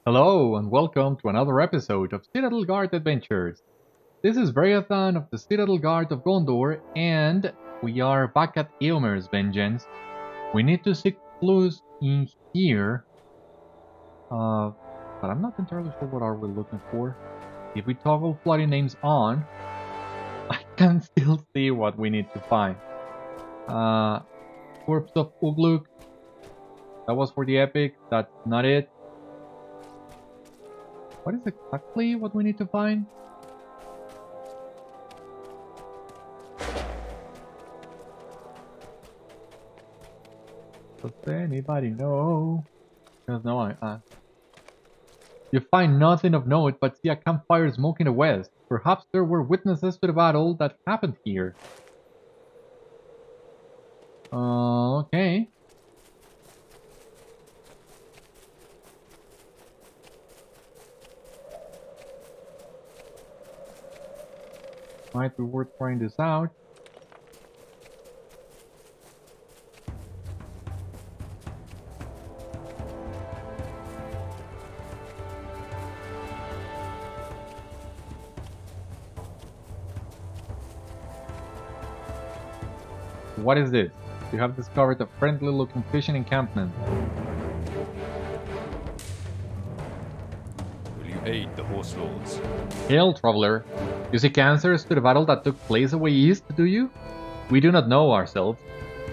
Hello and welcome to another episode of Citadel Guard Adventures. This is Beriathan of the Citadel Guard of Gondor, and we are back at Eomer's Vengeance. We need to seek clues in here, but I'm not entirely sure what are we looking for. If we toggle flooding names on, I can still see what we need to find. Corpse of Ugluk, that was for the epic, that's not it. What is exactly what we need to find? Does anybody know? Because no, I. You find nothing of note but see a campfire smoke in the west. Perhaps there were witnesses to the battle that happened here. Okay. Might be worth trying this out. What is this? You have discovered a friendly-looking fishing encampment. Will you aid the horse lords? Hail, traveler. You seek answers to the battle that took place away east, do you? We do not know ourselves.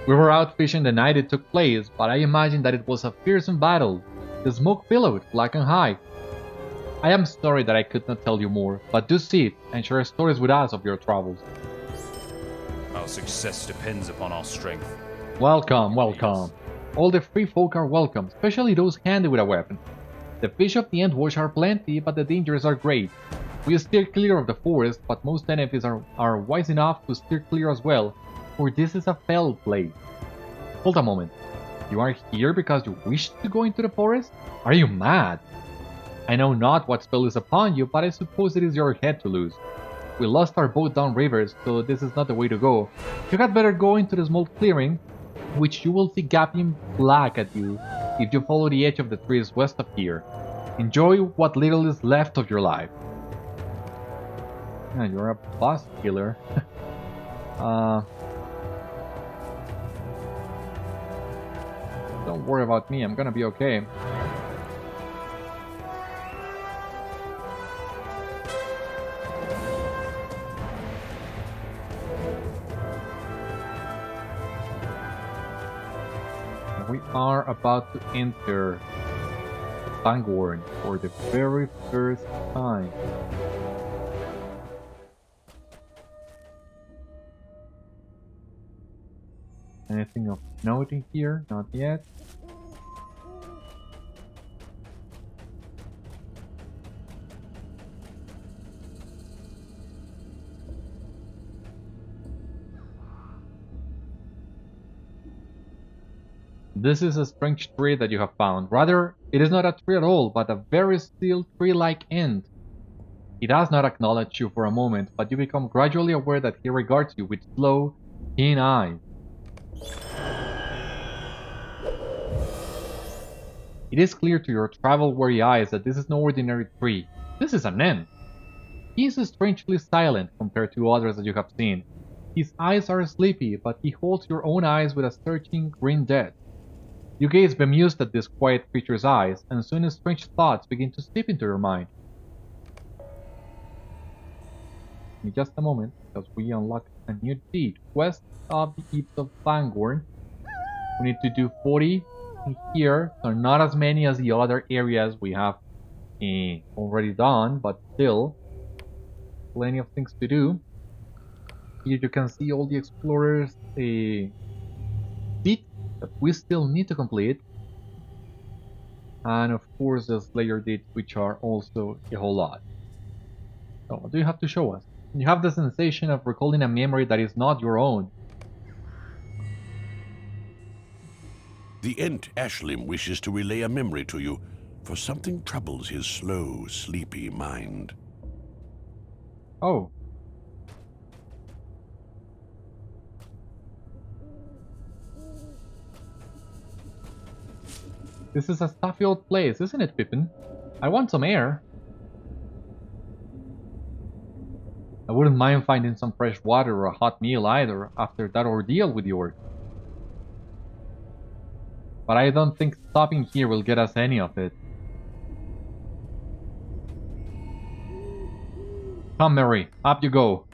We were out fishing the night it took place, but I imagine that it was a fearsome battle. The smoke billowed, black and high. I am sorry that I could not tell you more, but do sit and share stories with us of your travels. Our success depends upon our strength. Welcome, welcome. All the free folk are welcome, especially those handy with a weapon. The fish of the Entwash are plenty, but the dangers are great. We steer clear of the forest, but most enemies are wise enough to steer clear as well, for this is a fell place. Hold a moment. You are here because you wish to go into the forest? Are you mad? I know not what spell is upon you, but I suppose it is your head to lose. We lost our boat down rivers, so this is not the way to go. You had better go into the small clearing, which you will see gaping black at you if you follow the edge of the trees west of here. Enjoy what little is left of your life. Yeah, you're a boss killer. Don't worry about me, I'm gonna be okay. We are about to enter Fangorn for the very first time. Anything of note in here? Not yet. This is a strange tree that you have found. Rather, it is not a tree at all, but a very still tree-like Ent. He does not acknowledge you for a moment, but you become gradually aware that he regards you with slow, keen eyes. It is clear to your travel-weary eyes that this is no ordinary tree. This is an Ent. He is strangely silent compared to others that you have seen. His eyes are sleepy, but he holds your own eyes with a searching green depth. You gaze bemused at this quiet creature's eyes, and soon strange thoughts begin to slip into your mind. In just a moment, because we unlock a new deed, west of the Eaps of Fangorn. We need to do 40 in here, so not as many as the other areas we have already done, but still plenty of things to do. Here you can see all the explorers' deeds that we still need to complete, and of course the Slayer deeds, which are also a whole lot. So what do you have to show us? You have the sensation of recalling a memory that is not your own. The Ent Ashlimb wishes to relay a memory to you, for something troubles his slow, sleepy mind. Oh. This is a stuffy old place, isn't it, Pippin? I want some air. I wouldn't mind finding some fresh water or a hot meal either after that ordeal with the orc. But I don't think stopping here will get us any of it. Come, Merry, up you go.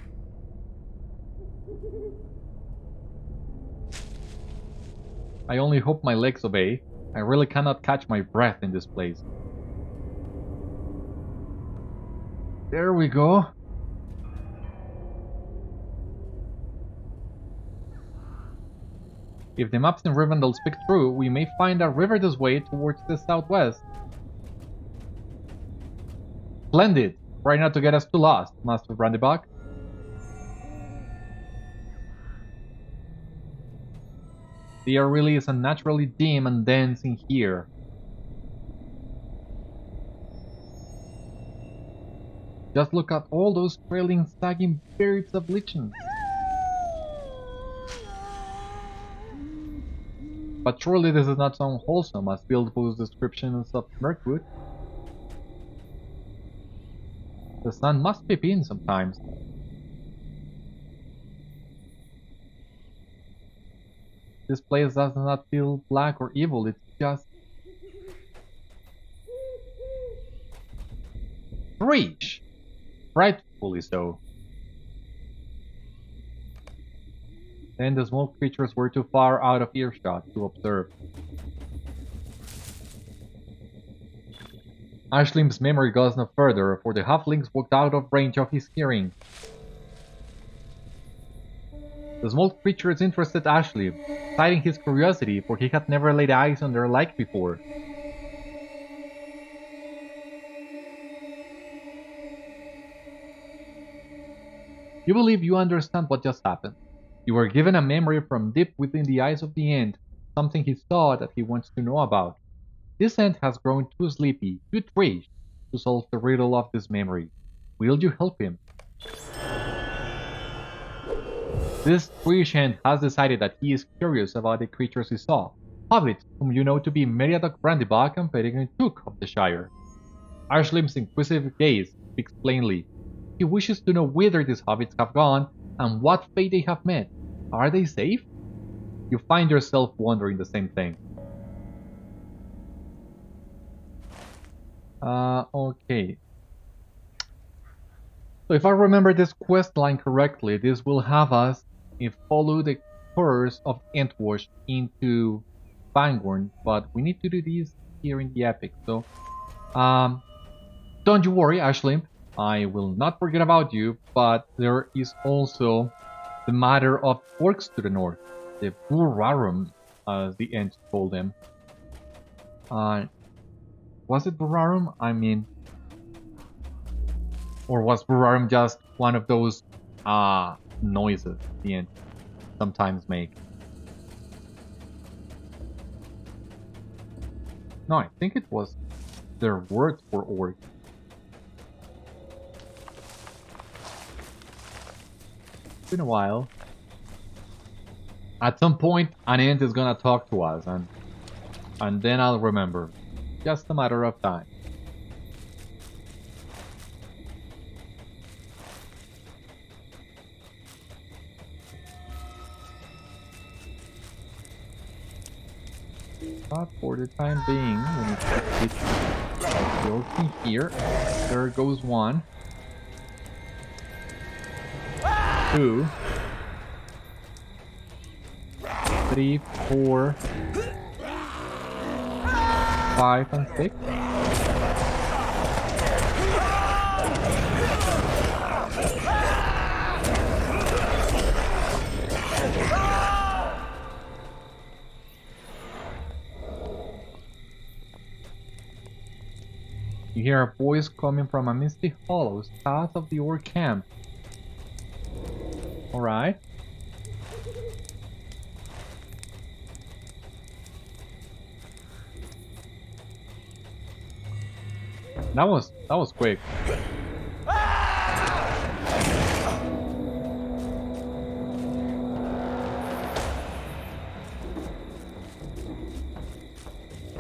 I only hope my legs obey. I really cannot catch my breath in this place. There we go. If the maps in Rivendell speak true, we may find a river this way towards the southwest. Splendid! Try not to get us too lost, Master Brandybuck. The air really is unnaturally dim and dense in here. Just look at all those trailing, sagging beards of lichens. But surely this is not so wholesome as Bilbo's descriptions of Mirkwood. The sun must peep in sometimes. This place does not feel black or evil, it's just... Preach! Frightfully so. Then the small creatures were too far out of earshot to observe. Ashlimb's memory goes no further, for the halflings walked out of range of his hearing. The small creatures interested Ashlimb, citing his curiosity, for he had never laid eyes on their like before. You believe you understand what just happened. You were given a memory from deep within the eyes of the Ent, something he saw that he wants to know about. This Ent has grown too sleepy, too trashed, to solve the riddle of this memory. Will you help him? This Treesh Ent has decided that he is curious about the creatures he saw, Hobbits whom you know to be Meriadoc Brandybuck and Peregrine Took of the Shire. Ashlimb's inquisitive gaze speaks plainly. He wishes to know whither these hobbits have gone and what fate they have met. Are they safe? You find yourself wondering the same thing. Okay. So if I remember this quest line correctly, this will have us follow the course of Entwash into Fangorn, but we need to do this here in the epic. So, don't you worry, Ashlimb. I will not forget about you, but there is also the matter of orcs to the north, the Burarum, as the Ents called them. Was it Burarum? I mean, or was Burarum just one of those noises the Ents sometimes make? No, I think it was their word for orc. It's been a while. At some point, an Ent is gonna talk to us, and then I'll remember. Just a matter of time. But for the time being, we need to keep built in here. There goes one. 2, 3, 4, 5, and 6. You hear a voice coming from a misty hollow south of the orc camp. Alright. That was quick.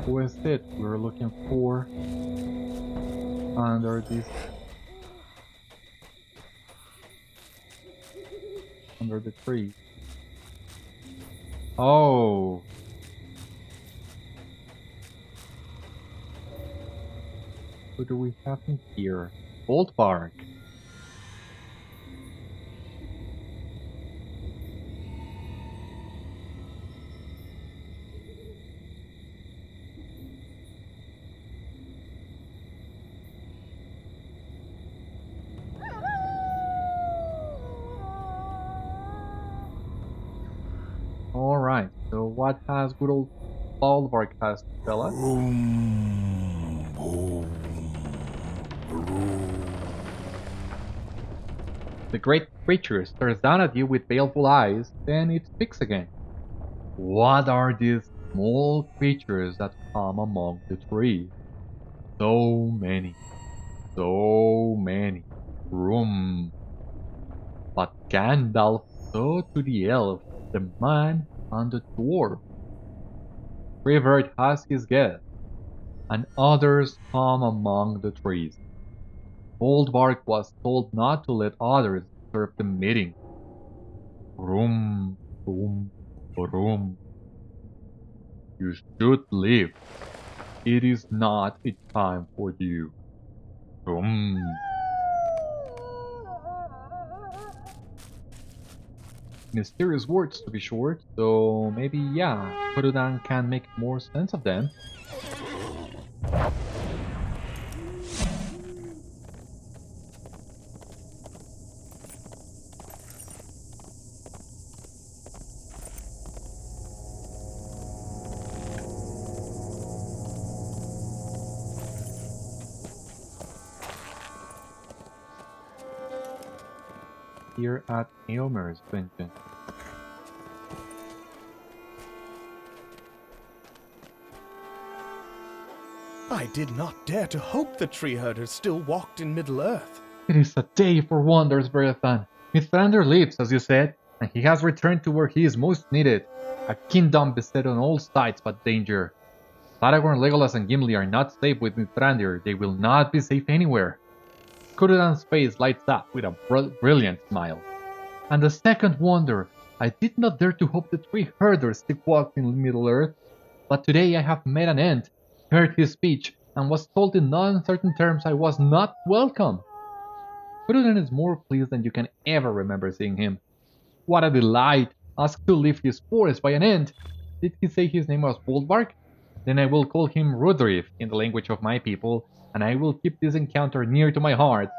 Who is it we're looking for? under this... under the tree. Oh! What do we have in here? Baldbark. Alright, so what has good old Baldbark has to tell us? The great creature stares down at you with baleful eyes, then it speaks again. What are these small creatures that come among the trees? So many, so many. Room. But Gandalf saw to the elf, the man, and the dwarf. Treebeard has his guest, and others come among the trees. Baldbark was told not to let others disturb the meeting. Room, room, room. You should leave. It is not a time for you. Room. Mysterious words to be short, so maybe yeah, Corudan can make more sense of them. Here at Eomer's Dungeon. I did not dare to hope the tree herder still walked in Middle-earth. It is a day for wonders, Beriathan. Mithrandir lives, as you said, and he has returned to where he is most needed. A kingdom beset on all sides but danger. Aragorn, Legolas and Gimli are not safe with Mithrandir. They will not be safe anywhere. Corudan's face lights up with a brilliant smile. And the second wonder, I did not dare to hope the tree herder still walked in Middle-earth, but today I have met an Ent, heard his speech, and was told in no uncertain terms I was not welcome. Corudan is more pleased than you can ever remember seeing him. What a delight! Asked to leave his forest by an Ent. Did he say his name was Baldbark? Then I will call him Rudrif in the language of my people, and I will keep this encounter near to my heart.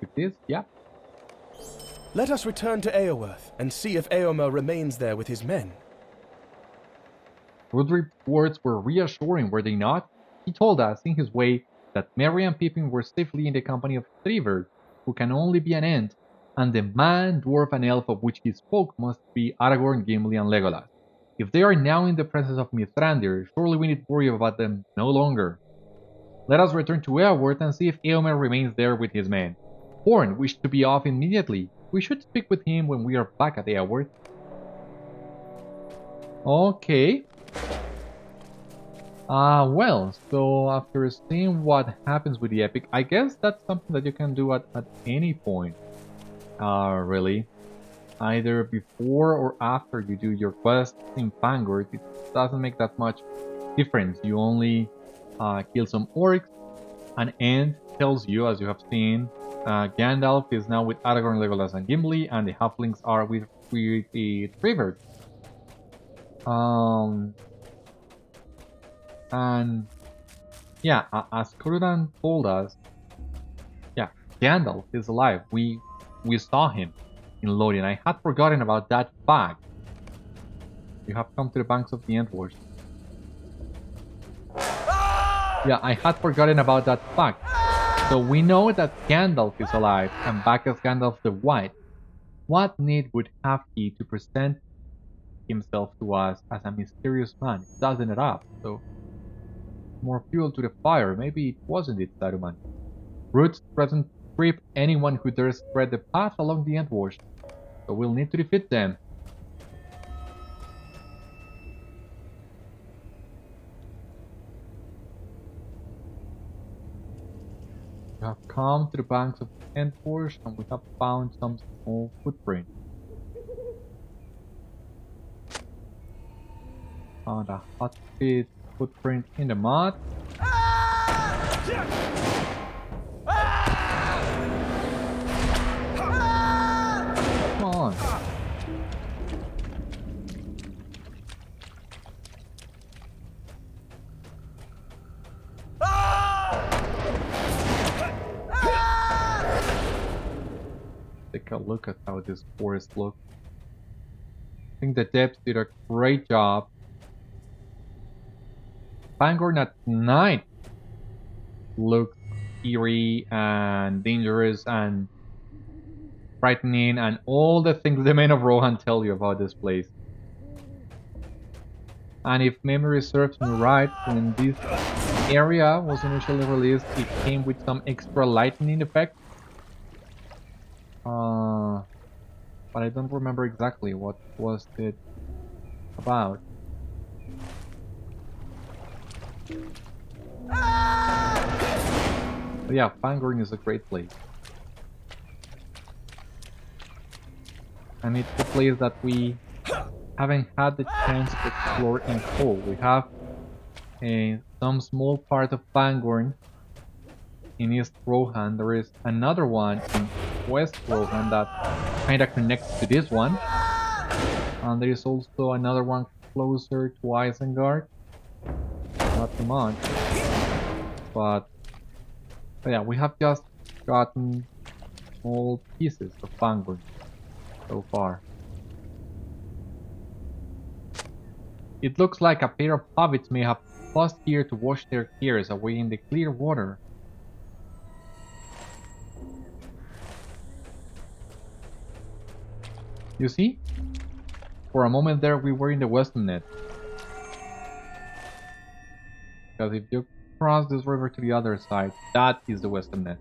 With this, yeah. Let us return to Eoworth and see if Eomer remains there with his men. Rudrif's words were reassuring, were they not? He told us, in his way, that Merry and Pippin were safely in the company of Treebeard, who can only be an Ent, and the man, dwarf, and elf of which he spoke must be Aragorn, Gimli, and Legolas. If they are now in the presence of Mithrandir, surely we need worry about them no longer. Let us return to Eoworth and see if Eomer remains there with his men. Horn wished to be off immediately. We should speak with him when we are back at Eoworth. Okay. Well, so after seeing what happens with the epic, I guess that's something that you can do at any point. Really. Either before or after you do your quests in Fangorn, it doesn't make that much difference. You only kill some orcs. An Ent tells you, as you have seen, Gandalf is now with Aragorn, Legolas, and Gimli, and the halflings are with the Treebeard. And yeah, as Corudan told us, yeah, Gandalf is alive. We saw him in Lothian. I had forgotten about that fact. You have come to the banks of the Entwars. Yeah, I had forgotten about that fact. So we know that Gandalf is alive and back as Gandalf the White. What need would have he to present himself to us as a mysterious man? It doesn't add up. So more fuel to the fire. Maybe it wasn't it, Saruman. Roots present trip anyone who dares tread the path along the Entwars. So we'll need to defeat them. We have come to the banks of the Entforge and we have found some small footprints. Found a hot pit footprint in the mud. Come on. Take a look at how this forest looks. I think the devs did a great job. Fangorn at night looks eerie and dangerous and frightening and all the things the men of Rohan tell you about this place. And if memory serves me right, when this area was initially released, it came with some extra lightning effect. But I don't remember exactly what was it about. But yeah, Fangorn is a great place. And it's a place that we haven't had the chance to explore in full. We have some small part of Fangorn in East Rohan. There is another one in West Rohan that kinda connects to this one. And there is also another one closer to Isengard. Not too much. But yeah, we have just gotten small pieces of Fangorn so far. It looks like a pair of hobbits may have paused here to wash their tears away in the clear water. You see? For a moment there we were in the Western Net. Because if you cross this river to the other side, that is the Western Net.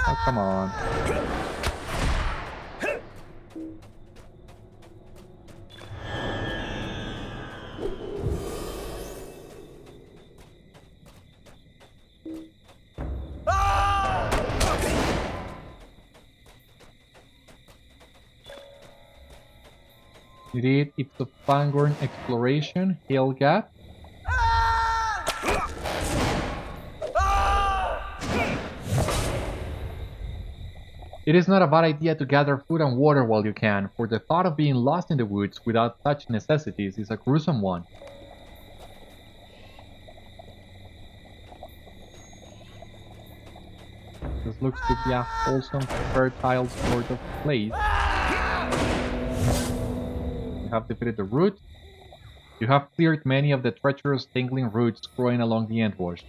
Oh, come on. Indeed, it's the Fangorn exploration, Hale-gap. It is not a bad idea to gather food and water while you can, for the thought of being lost in the woods without such necessities is a gruesome one. This looks to be a wholesome, fertile sort of place. You have defeated the root. You have cleared many of the treacherous tingling roots growing along the Entforge.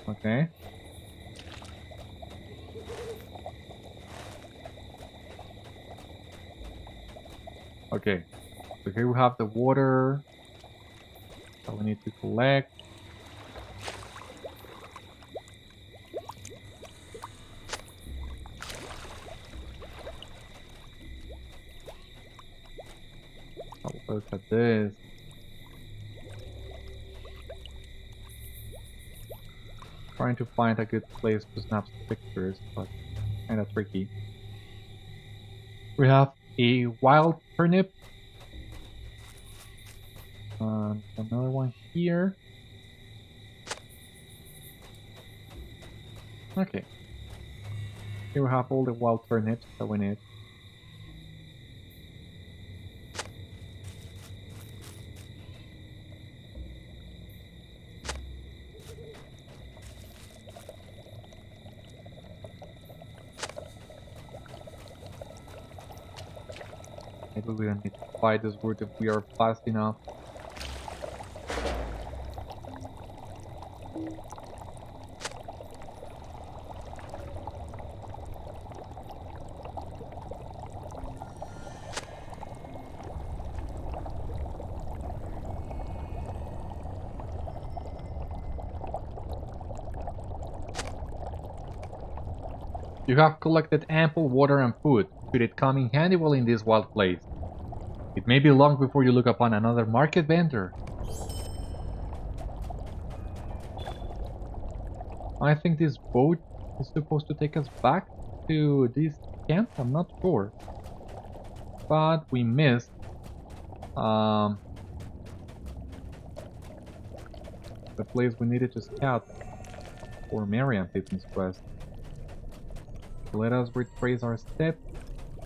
Okay. Okay, so here we have the water that we need to collect. I'll look at this. Trying to find a good place to snap some pictures, but kinda tricky. We have a wild turnip. And another one here. Okay. Here we have all the wild turnips that we need. Maybe we don't need to fight this route if we are fast enough. You have collected ample water and food. Should it come in handy while in this wild place? It may be long before you look upon another market vendor. I think this boat is supposed to take us back to this camp, I'm not sure. But we missed the place we needed to scout for Merry and Pippin's quest. Let us retrace our steps.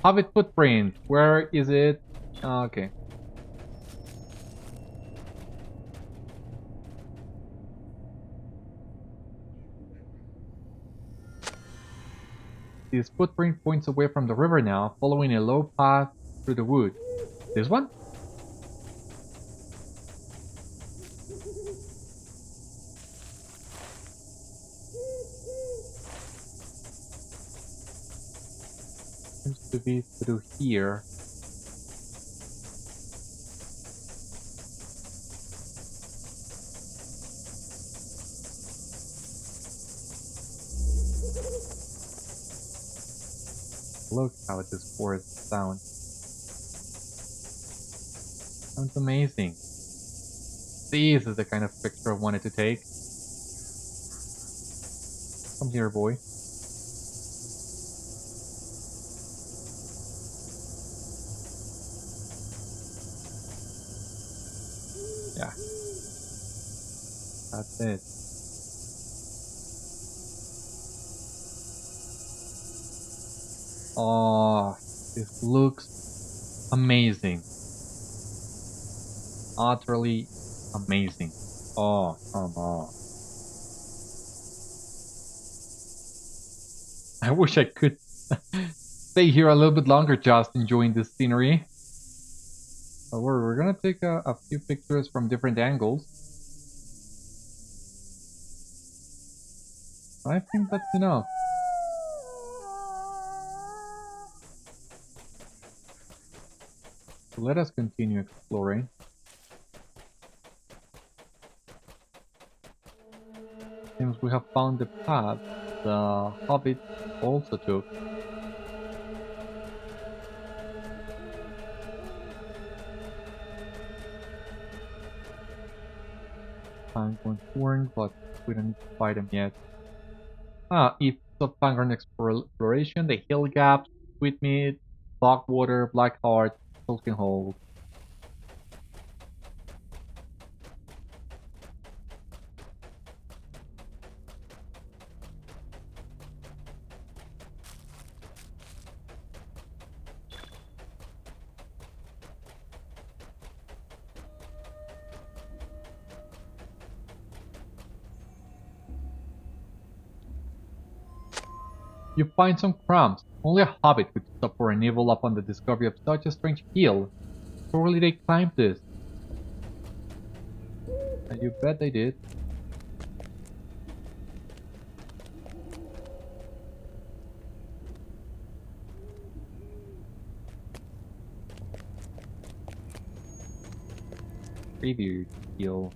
Hobbit footprint, where is it? Okay. This footprint points away from the river now, following a low path through the wood. This one? Seems to be through here. Look how this forest sounds. Sounds amazing. This is the kind of picture I wanted to take. Come here, boy. Yeah. That's it. Oh, this looks amazing. Utterly amazing. Oh, come on. I wish I could stay here a little bit longer just enjoying this scenery. But we're gonna take a few pictures from different angles. I think that's enough. So let us continue exploring. Since we have found the path the Hobbit also took. Fangorn Horn, but we don't need to fight him yet. If of Fangorn exploration, the Hale-gap, Sweetmeat, Blackwater, Blackheart, Tolkien Hold. You find some crumbs. Only a hobbit would stop for an evil upon the discovery of such a strange hill. Surely they climbed this. And you bet they did. Treebeard hill.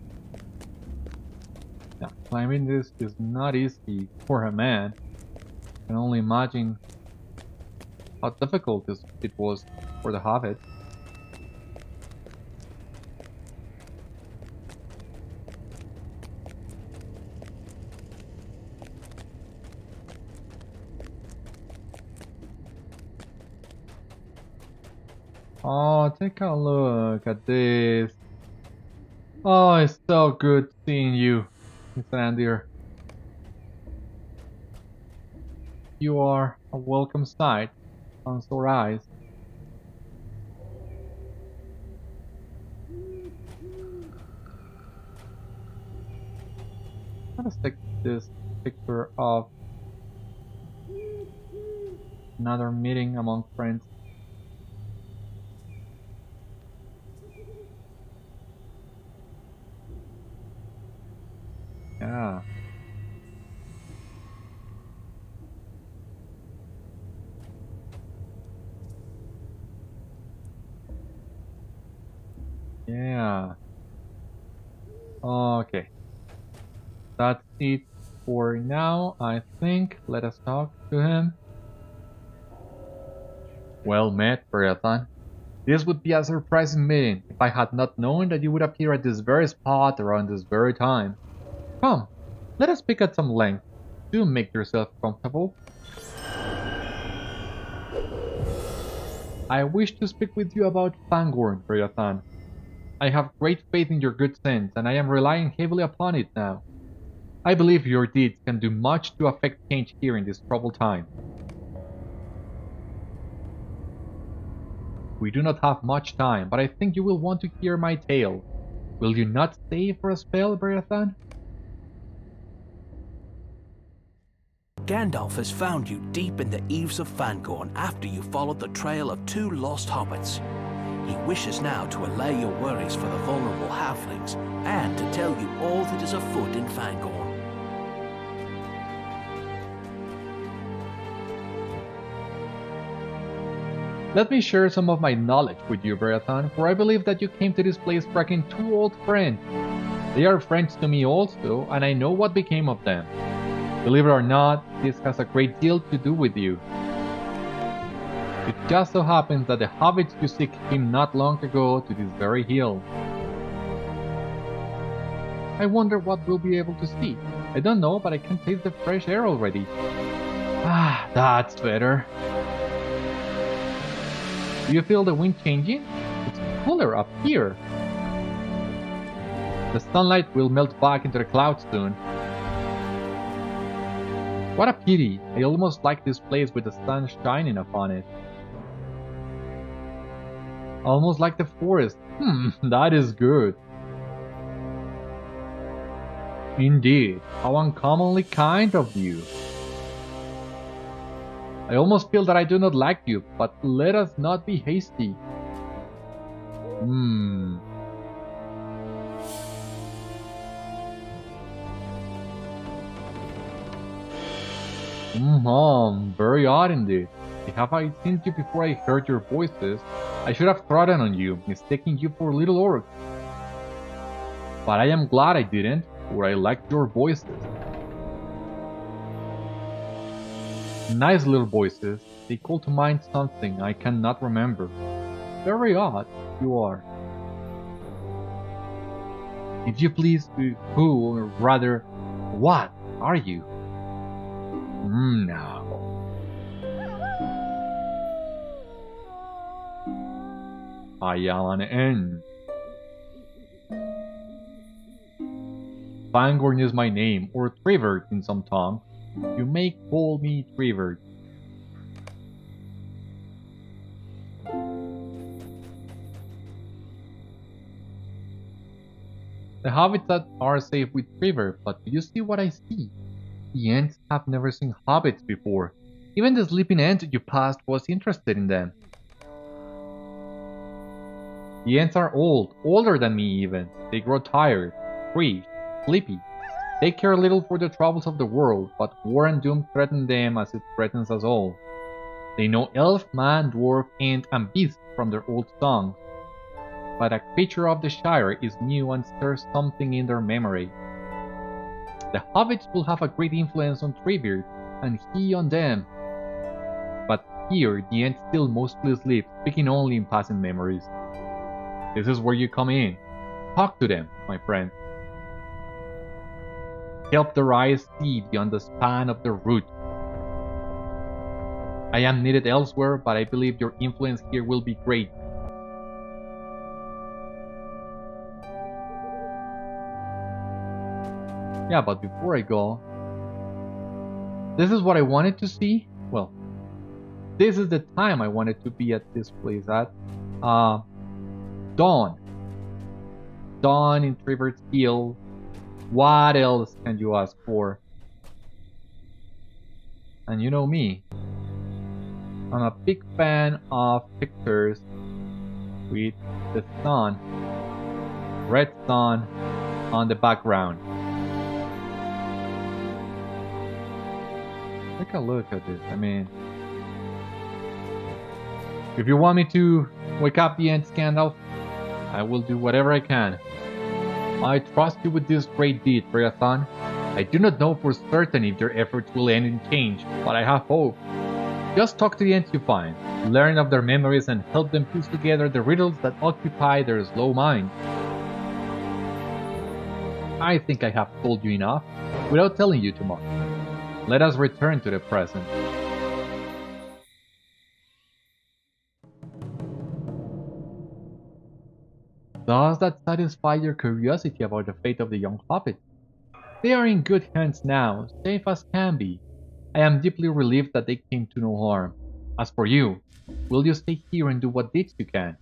Now, climbing this is not easy for a man. I can only imagine how difficult it was for the Hobbit. Oh, take a look at this. Oh, it's so good seeing you, Mr. Andir. You are a welcome sight on sore eyes. Let us take this picture of another meeting among friends. Yeah. Yeah. Okay. That's it for now, I think. Let us talk to him. Well met, Beriathan. This would be a surprising meeting if I had not known that you would appear at this very spot around this very time. Come, let us speak at some length. Do make yourself comfortable. I wish to speak with you about Fangorn, Beriathan. I have great faith in your good sense, and I am relying heavily upon it now. I believe your deeds can do much to affect change here in this troubled time. We do not have much time, but I think you will want to hear my tale. Will you not stay for a spell, Beriathan? Gandalf has found you deep in the eaves of Fangorn after you followed the trail of 2 lost hobbits. He wishes now to allay your worries for the vulnerable halflings and to tell you all that is afoot in Fangorn. Let me share some of my knowledge with you, Beriathan, for I believe that you came to this place tracking 2 old friends. They are friends to me also, and I know what became of them. Believe it or not, this has a great deal to do with you. It just so happens that the hobbits you seek came not long ago to this very hill. I wonder what we'll be able to see. I don't know, but I can taste the fresh air already. Ah, that's better. Do you feel the wind changing? It's cooler up here. The sunlight will melt back into the clouds soon. What a pity! I almost like this place with the sun shining upon it. Almost like the forest. That is good. Indeed, how uncommonly kind of you. I almost feel that I do not like you, but let us not be hasty. Very odd indeed. Have I seen you before I heard your voices? I should have trodden on you, mistaking you for little orcs. But I am glad I didn't, for I liked your voices. Nice little voices. They call to mind something I cannot remember. Very odd, you are. If you please, who, or rather, what are you? No. I am an Ent. Fangorn is my name, or Treebeard in some tongues. You may call me Treebeard. The hobbits are safe with Treebeard, but do you see what I see? The Ents have never seen hobbits before. Even the sleeping Ent you passed was interested in them. The Ents are old, older than me even. They grow tired, free, sleepy. They care little for the troubles of the world, but war and doom threaten them as it threatens us all. They know elf, man, dwarf, ant, and beast from their old songs. But a creature of the Shire is new and stirs something in their memory. The hobbits will have a great influence on Treebeard, and he on them. But here, the Ents still mostly sleep, speaking only in passing memories. This is where you come in. Talk to them, my friend. Help their eyes see beyond the span of their root. I am needed elsewhere, but I believe your influence here will be great. Yeah, but before I go, this is what I wanted to see. Well, this is the time I wanted to be at this place at. Dawn. Dawn in Treebeard's Hill. What else can you ask for? And you know me. I'm a big fan of pictures with the sun, red sun, on the background. Take a look at this. I mean, if you want me to wake up the Ents, Gandalf, I will do whatever I can. I trust you with this great deed, Beriathan. I do not know for certain if your efforts will end in change, but I have hope. Just talk to the Ents you find, learn of their memories and help them piece together the riddles that occupy their slow minds. I think I have told you enough, without telling you too much. Let us return to the present. Does that satisfy your curiosity about the fate of the young hobbits? They are in good hands now, safe as can be. I am deeply relieved that they came to no harm. As for you, will you stay here and do what deeds you can?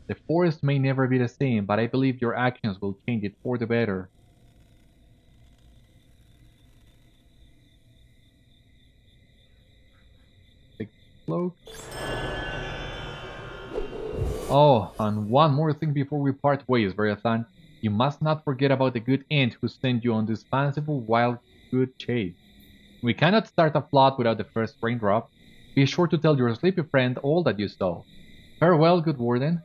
The forest may never be the same, but I believe your actions will change it for the better. Take the cloak. Oh, and one more thing before we part ways, Beriathan. You must not forget about the good Ent who sent you on this fanciful wild good chase. We cannot start a plot without the first raindrop. Be sure to tell your sleepy friend all that you saw. Farewell, good Warden.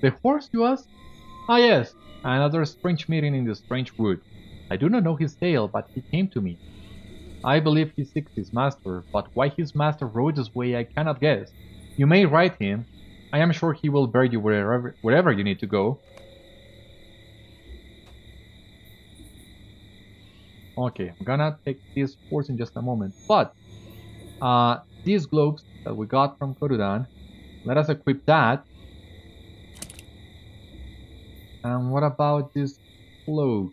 The horse, you ask? Ah yes, another strange meeting in the strange wood. I do not know his tale, but he came to me. I believe he seeks his master, but why his master rode this way I cannot guess. You may ride him. I am sure he will bear you wherever you need to go. Okay, I'm gonna take this horse in just a moment. But, these globes that we got from Corudan, let us equip that. And what about this cloak?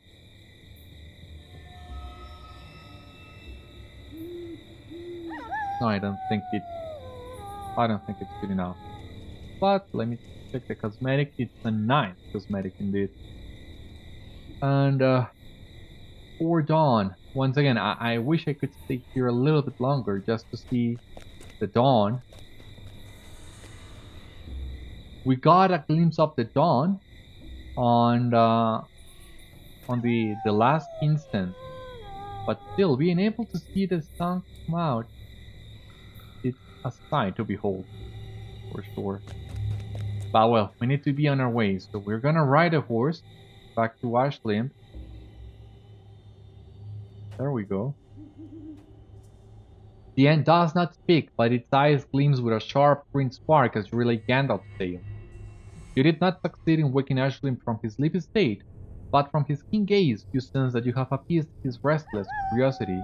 No, I don't think it's good enough. But let me check the cosmetic. It's a nice cosmetic indeed. And for dawn, once again, I wish I could stay here a little bit longer just to see the dawn. We got a glimpse of the dawn on the last instant, but still being able to see the sun come out, it's a sight to behold, for sure. But well, we need to be on our way, so we're gonna ride a horse back to Ashlimb. There we go. The Ent does not speak, but its eyes gleams with a sharp green spark as you relay Gandalf's tale. You did not succeed in waking Ashlimb from his sleepy state, but from his keen gaze you sense that you have appeased his restless curiosity.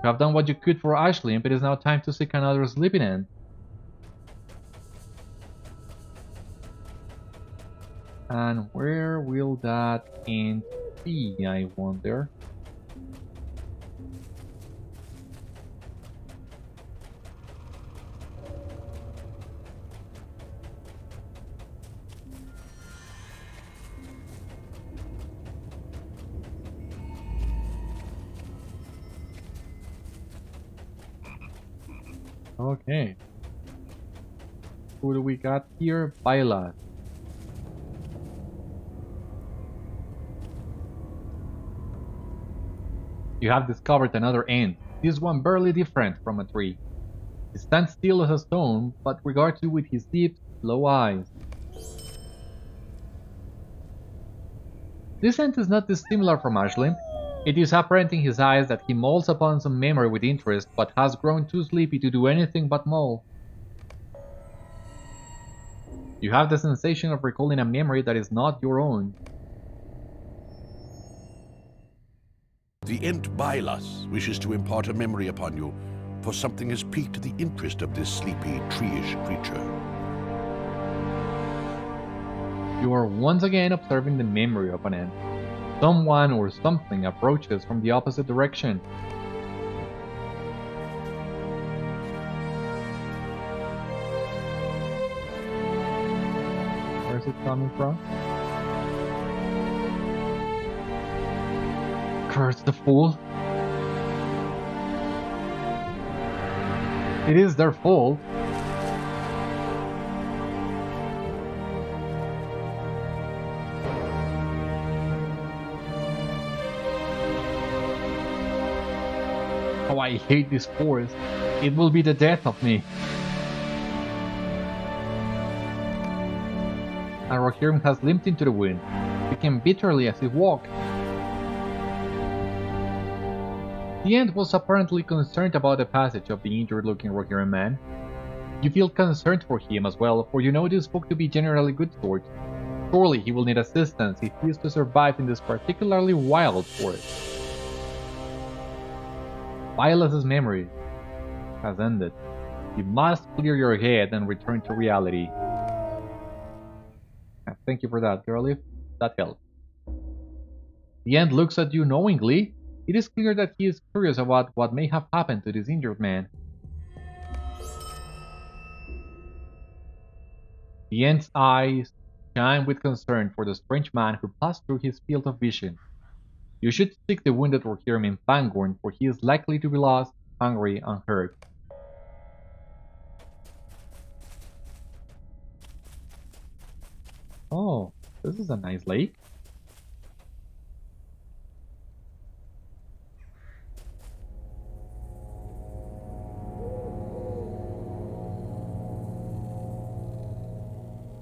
You have done what you could for Ashlimb, it is now time to seek another sleeping Ent. And where will that Ent be, I wonder? Okay. Who do we got here? Bailas. You have discovered another Ent, this one barely different from a tree. He stands still as a stone, but regards you with his deep, slow eyes. This Ent is not dissimilar from Ashlimb. It is apparent in his eyes that he mulls upon some memory with interest, but has grown too sleepy to do anything but mull. You have the sensation of recalling a memory that is not your own. The Ent Bailas wishes to impart a memory upon you, for something has piqued the interest of this sleepy, tree-ish creature. You are once again observing the memory of an Ent. Someone or something approaches from the opposite direction. Where is it coming from? Curse the fool! It is their fault. Oh, I hate this forest. It will be the death of me. Aragorn has limped into the wind, speaking bitterly as he walked. The Ent was apparently concerned about the passage of the injured-looking Rohirrim man. You feel concerned for him as well, for you know these folk to be generally good swords. Surely he will need assistance if he is to survive in this particularly wild forest. Vilas's memory has ended. You must clear your head and return to reality. Thank you for that, girlie. That helped. The Ent looks at you knowingly. It is clear that he is curious about what may have happened to this injured man. The Ent's eyes shine with concern for the strange man who passed through his field of vision. You should seek the wounded Rohirrim in Fangorn, for he is likely to be lost, hungry, and hurt. Oh, this is a nice lake.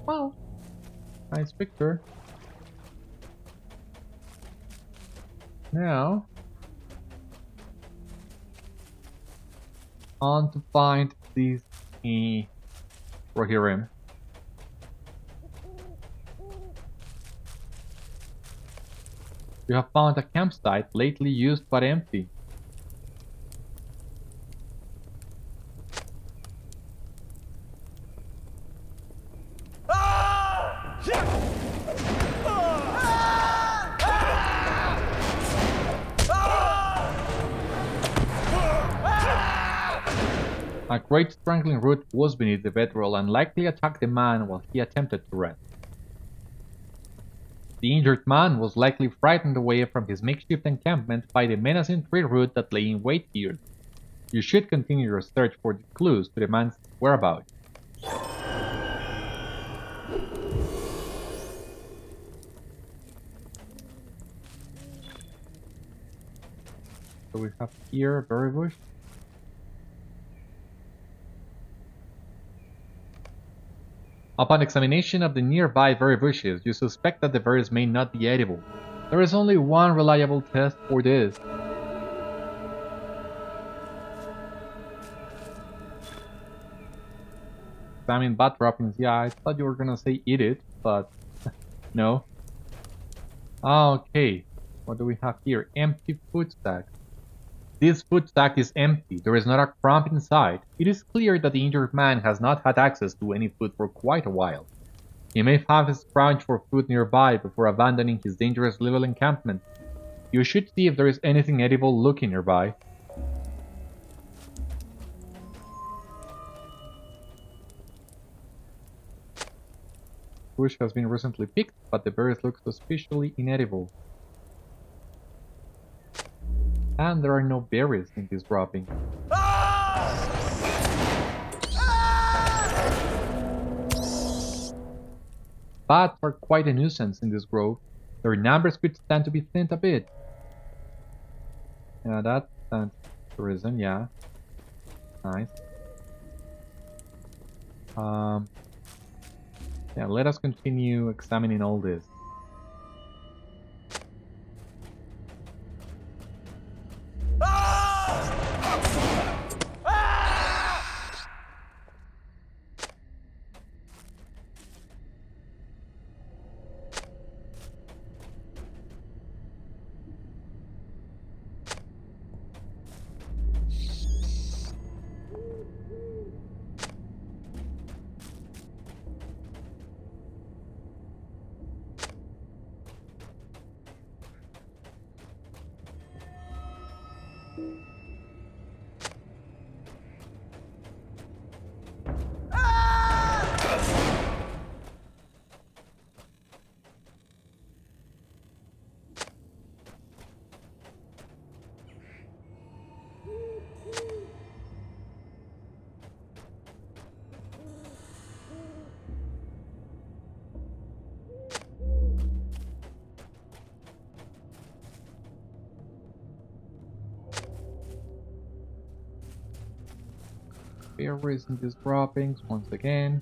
Wow, nice picture. Now, on to find these Rohirrim. You have found a campsite lately used but empty. A great strangling root was beneath the bedroll and likely attacked the man while he attempted to rest. The injured man was likely frightened away from his makeshift encampment by the menacing tree root that lay in wait here. You should continue your search for the clues to the man's whereabouts. So we have here a berry bush. Upon examination of the nearby berry bushes, you suspect that the berries may not be edible. There is only one reliable test for this. Examine bat droppings. Yeah, I thought you were gonna say eat it, but no. Okay, what do we have here? Empty food stack. This food stack is empty. There is not a crumb inside. It is clear that the injured man has not had access to any food for quite a while. He may have scrounged for food nearby before abandoning his dangerous little encampment. You should see if there is anything edible looking nearby. Bush has been recently picked, but the berries look suspiciously inedible. And there are no berries in this dropping. Bats are quite a nuisance in this grove. Their numbers could stand to be thinned a bit. Yeah, that stands to reason, yeah. Nice. Yeah, let us continue examining all this. Berries in these droppings once again.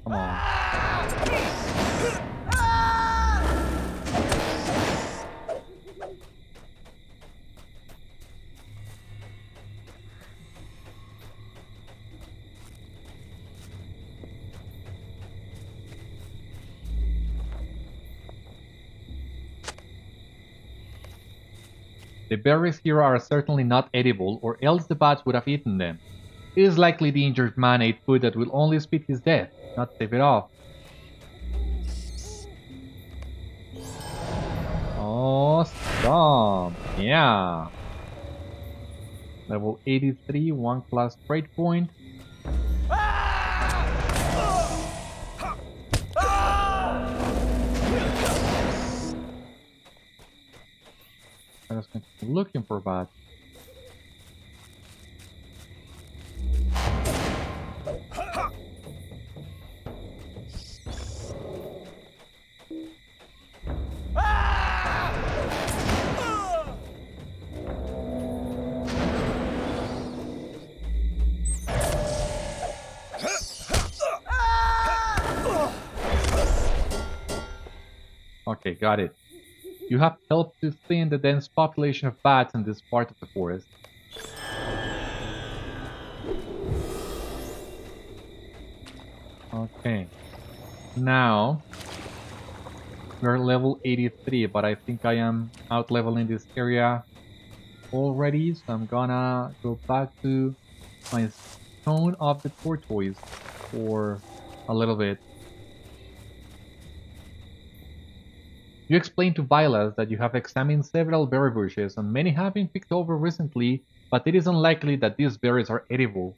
Come on. The berries here are certainly not edible, or else the bats would have eaten them. It is likely the injured man ate food that will only speed his death, not stave it off. Awesome! Yeah! Level 83, 1 class trait point. I was looking for bats. Okay, got it. You have helped to thin the dense population of bats in this part of the forest. Okay. Now, we're level 83, but I think I am out-leveling this area already, so I'm gonna go back to my Stone of the Tortoise for a little bit. You explained to Vilas that you have examined several berry bushes, and many have been picked over recently, but it is unlikely that these berries are edible.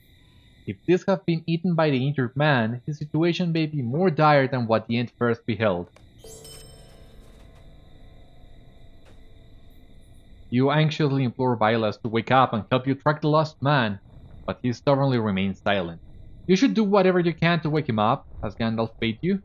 If these have been eaten by the injured man, his situation may be more dire than what the Ent first beheld. You anxiously implore Vilas to wake up and help you track the lost man, but he stubbornly remains silent. You should do whatever you can to wake him up, as Gandalf bade you.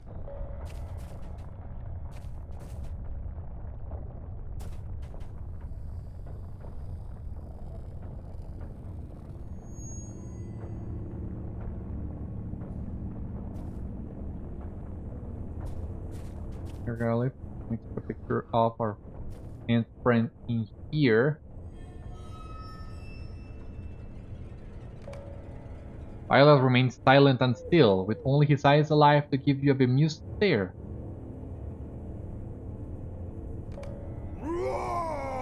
Here, Gandalf. Let me take a picture of our Ent friend in here. Vilas remains silent and still, with only his eyes alive to give you a bemused stare.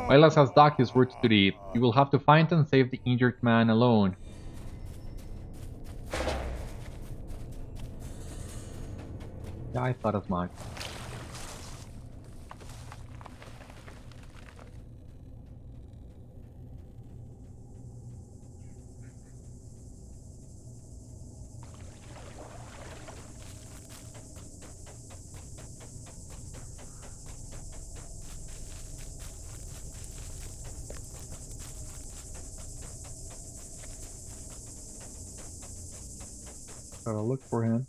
Vilas has dug his roots too deep. You will have to find and save the injured man alone. Yeah, I thought as much. Gotta look for him.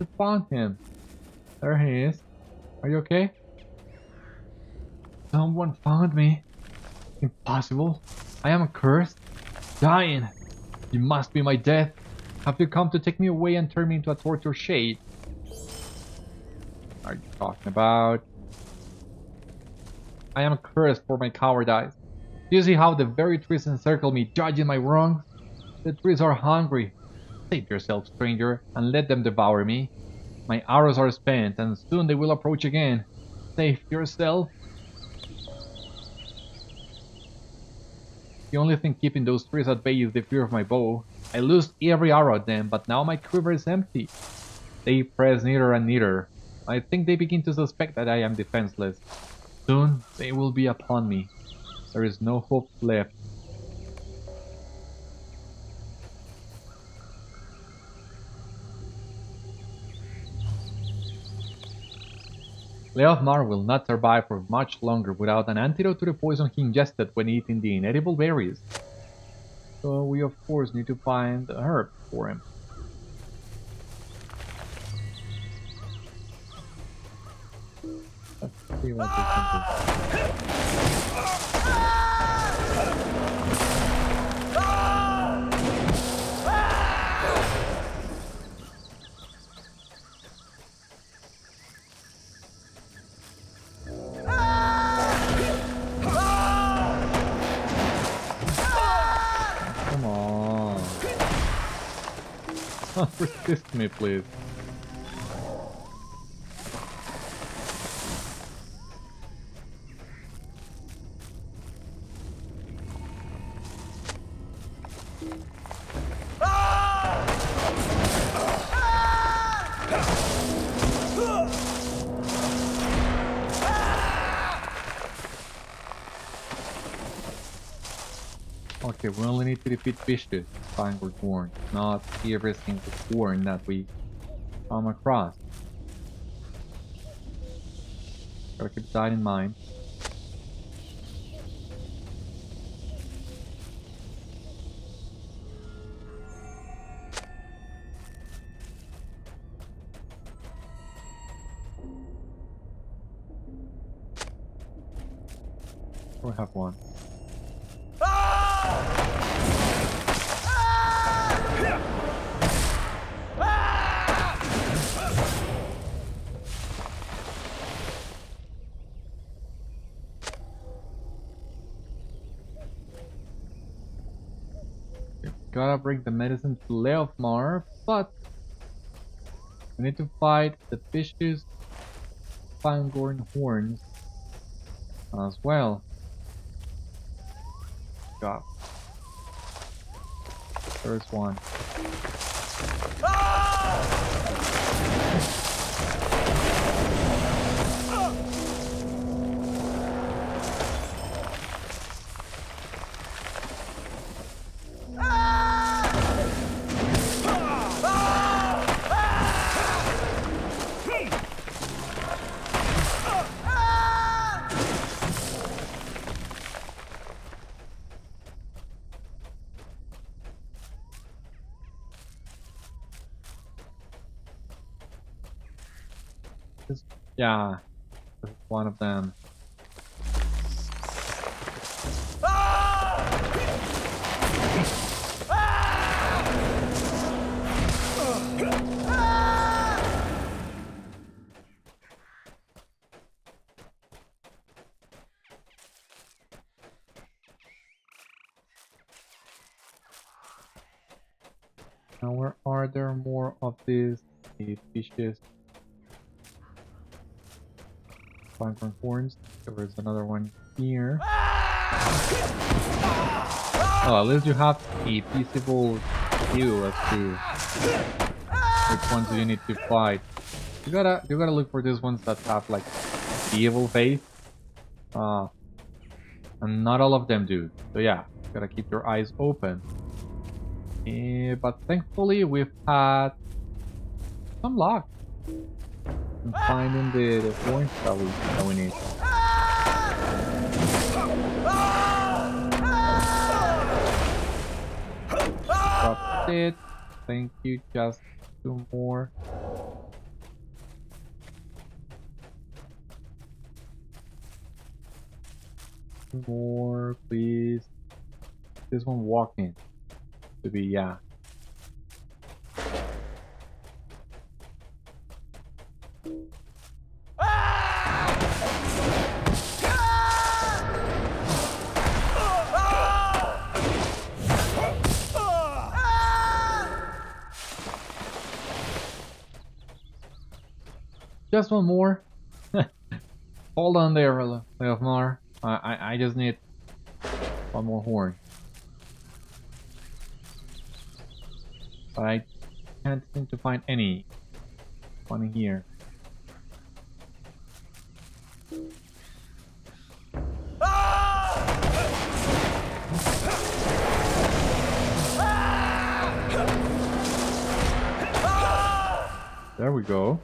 You found him. There he is. Are you okay? Someone found me. Impossible. I am cursed. Dying. You must be my death. Have you come to take me away and turn me into a torture shade? What are you talking about? I am cursed for my cowardice. Do you see how the very trees encircle me, judging my wrongs? The trees are hungry. Save yourself, stranger, and let them devour me. My arrows are spent, and soon they will approach again. Save yourself. The only thing keeping those trees at bay is the fear of my bow. I loosed every arrow at them, but now my quiver is empty. They press nearer and nearer. I think they begin to suspect that I am defenseless. Soon they will be upon me. There is no hope left. Leothmar will not survive for much longer without an antidote to the poison he ingested when eating the inedible berries. So we of course need to find a herb for him. see what we can do. Come on. Resist me, please. Okay, we only need to defeat fishes, Fangorn Horn, not every single horn that we come across. Gotta keep that in mind. We have one. Gotta bring the medicine to Leofmar, but we need to fight the fishes, Fangorn Horns as well. God. There's one. Yeah, this is one of them. Now, where are there more of these fishes? Fangorn Horns. There is another one here. Oh, at least you have a feasible view as to which ones you need to fight. You gotta look for these ones that have like the evil face. And not all of them do. So yeah, gotta keep your eyes open. But thankfully we've had some luck in finding the horns that we need. That's it. Thank you. Just 2 more. More, please. This one walking to be, yeah. Just one more. Hold on there, Leofmar. I just need one more horn. But I can't seem to find any one here. There we go.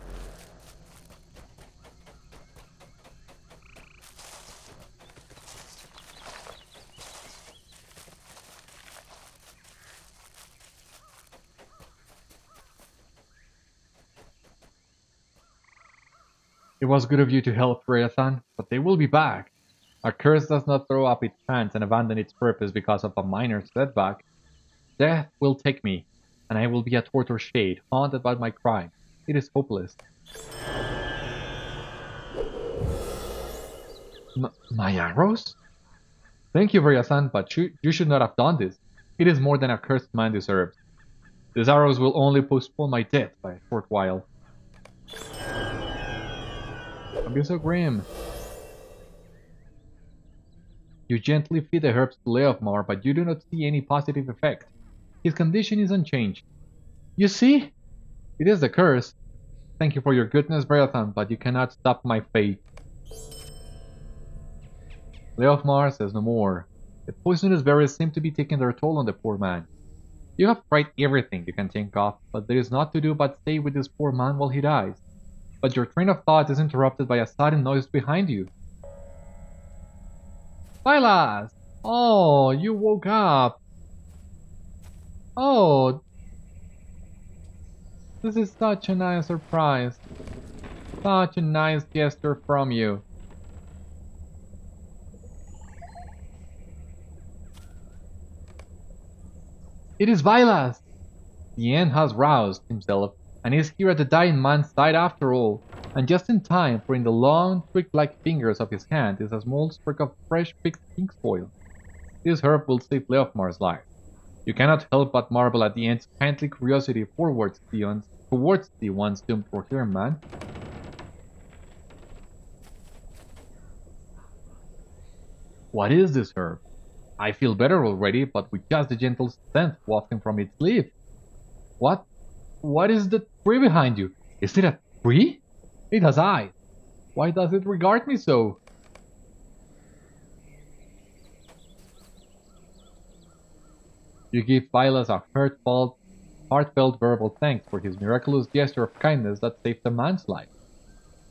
It was good of you to help Beriathan, but they will be back. A curse does not throw up its hands and abandon its purpose because of a minor setback. Death will take me, and I will be a tortured shade, haunted by my crime. It is hopeless. My arrows? Thank you, Beriathan, but you should not have done this. It is more than a cursed man deserves. These arrows will only postpone my death by a short while. Don't be so grim. You gently feed the herbs to Leofmar, but you do not see any positive effect. His condition is unchanged. You see? It is the curse. Thank you for your goodness, Beriathan, but you cannot stop my fate. Leofmar says no more. The poisonous berries seem to be taking their toll on the poor man. You have tried everything you can think of, but there is naught to do but stay with this poor man while he dies. But your train of thought is interrupted by a sudden noise behind you. Silas! Oh, you woke up! Oh, this is such a nice surprise. Such a nice gesture from you. It is Vilas! The Ent has roused himself and is here at the dying man's side after all, and just in time, for in the long, twig-like fingers of his hand is a small sprig of fresh picked kingsfoil. This herb will save Leofmar's life. You cannot help but marvel at the Ent's kindly curiosity towards the once doomed for here man. What is this herb? I feel better already, but with just the gentle scent wafting from its leaf. What? What is the tree behind you? Is it a tree? It has eyes. Why does it regard me so? You give Vilas a heartfelt verbal thanks for his miraculous gesture of kindness that saved a man's life.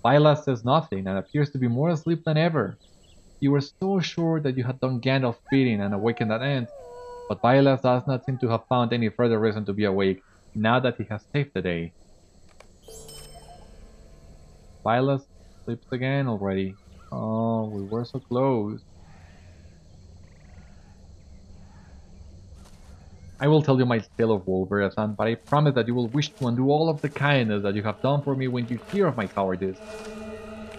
Vilas says nothing and appears to be more asleep than ever. You were so sure that you had done Gandalf bidding and awakened an Ent, but Vilas does not seem to have found any further reason to be awake, now that he has saved the day. Vilas sleeps again already. Oh, we were so close. I will tell you my tale of woe, Beriathan, but I promise that you will wish to undo all of the kindness that you have done for me when you hear of my cowardice.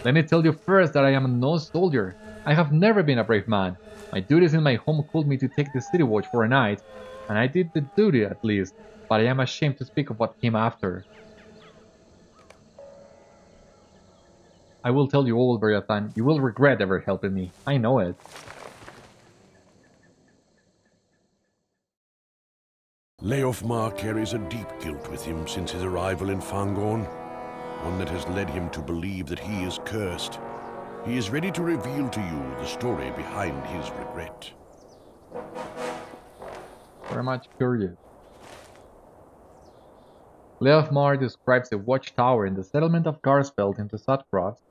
Let me tell you first that I am no soldier. I have never been a brave man. My duties in my home called me to take the city watch for a night, and I did the duty at least, but I am ashamed to speak of what came after. I will tell you all, Beriathan. You will regret ever helping me. I know it. Leofmar carries a deep guilt with him since his arrival in Fangorn, one that has led him to believe that he is cursed. He is ready to reveal to you the story behind his regret. Very much curious. Leofmar describes the watchtower in the settlement of Garsfeld into Sutcroft,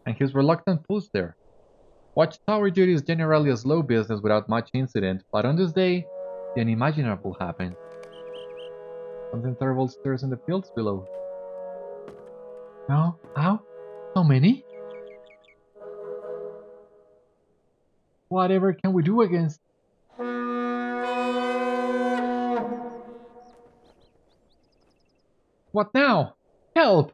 and his reluctant post there. Watchtower duty is generally a slow business without much incident, but on this day, the unimaginable happened. Something terrible stirs in the fields below. No? How? So many? Whatever can we do against... What now? Help!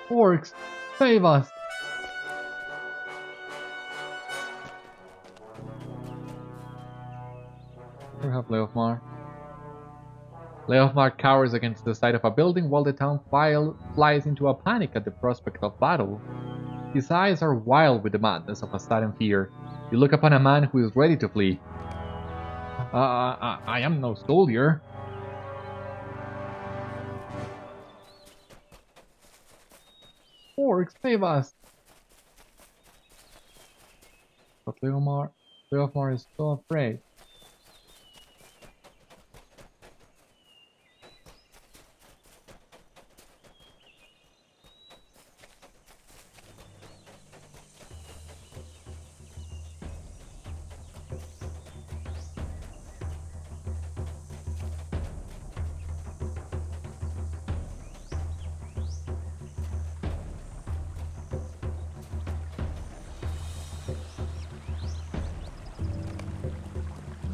Orcs, save us! Here have Leofmar. Leofmar cowers against the side of a building while the town flies into a panic at the prospect of battle. His eyes are wild with the madness of a sudden fear. You look upon a man who is ready to flee. I am no soldier. Orcs, save us! But Leofmar is so afraid.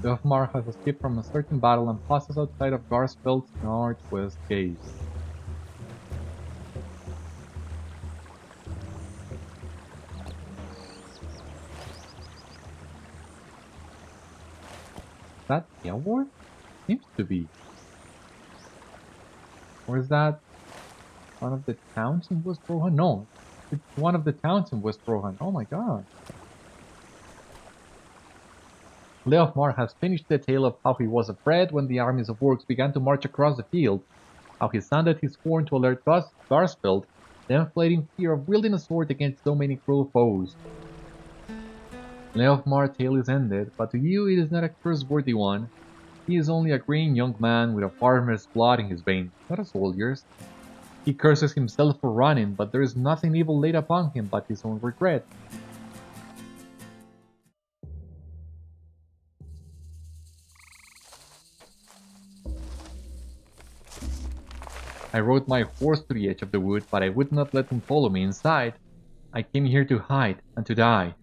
Leofmar has escaped from a certain battle and passes outside of Garsfeld's northwest gate. Is that Eaworth? Seems to be. Or is that one of the towns in West Rohan? No, it's one of the towns in West Rohan. Oh my god. Leofmar has finished the tale of how he was afraid when the armies of orcs began to march across the field, how he sounded his horn to alert Garsfeld, then fled in fear of wielding a sword against so many cruel foes. Leofmar's tale is ended, but to you it is not a curse-worthy one. He is only a green young man with a farmer's blood in his veins, not a soldier's. He curses himself for running, but there is nothing evil laid upon him but his own regret. I rode my horse to the edge of the wood, but I would not let him follow me inside. I came here to hide and to die.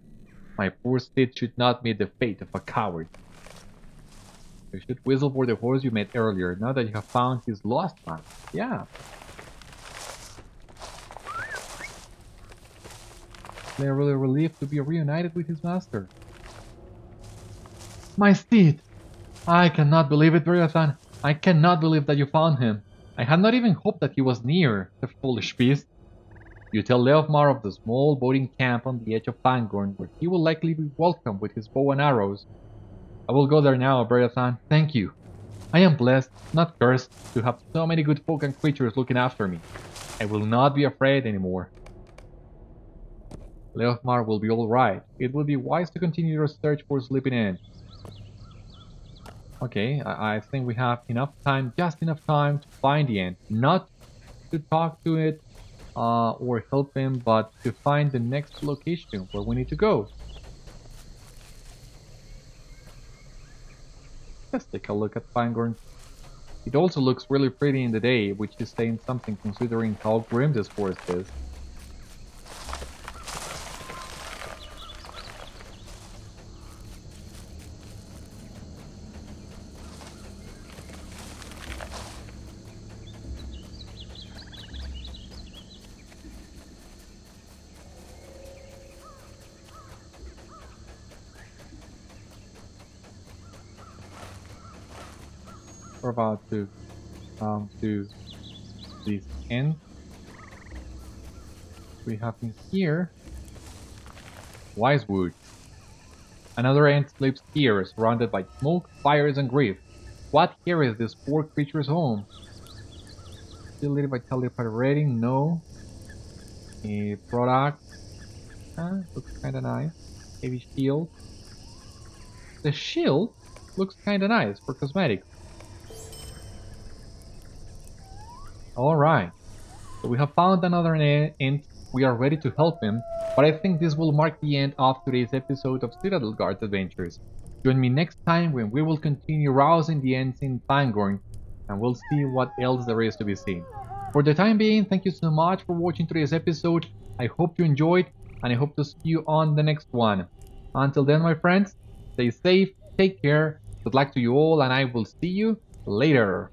My poor steed should not meet the fate of a coward. You should whistle for the horse you met earlier, now that you have found his lost one. Yeah. They are really relieved to be reunited with his master. My steed! I cannot believe it, Beriathan. I cannot believe that you found him. I had not even hoped that he was near, the foolish beast. You tell Leofmar of the small boating camp on the edge of Fangorn, where he will likely be welcomed with his bow and arrows. I will go there now, Beriathan. Thank you. I am blessed, not cursed, to have so many good folk and creatures looking after me. I will not be afraid anymore. Leofmar will be alright. It will be wise to continue your search for Sleeping Ents. Okay, I think we have enough time, just enough time to find the Ent. Not to talk to it or help him, but to find the next location where we need to go. Let's take a look at Fangorn. It also looks really pretty in the day, which is saying something considering how grim this forest is. We're about to come to this end. We have in here Wisewood. Another Ent sleeps here, surrounded by smoke, fires, and grief. What here is this poor creature's home? Still lit by telepathy rating? No. A product. Looks kinda nice. Heavy shield. The shield looks kinda nice for cosmetics. Alright, so we have found another Ent, we are ready to help him, but I think this will mark the end of today's episode of Citadel Guard's Adventures. Join me next time when we will continue rousing the Ents in Fangorn, and we'll see what else there is to be seen. For the time being, thank you so much for watching today's episode, I hope you enjoyed, and I hope to see you on the next one. Until then, my friends, stay safe, take care, good luck to you all, and I will see you later.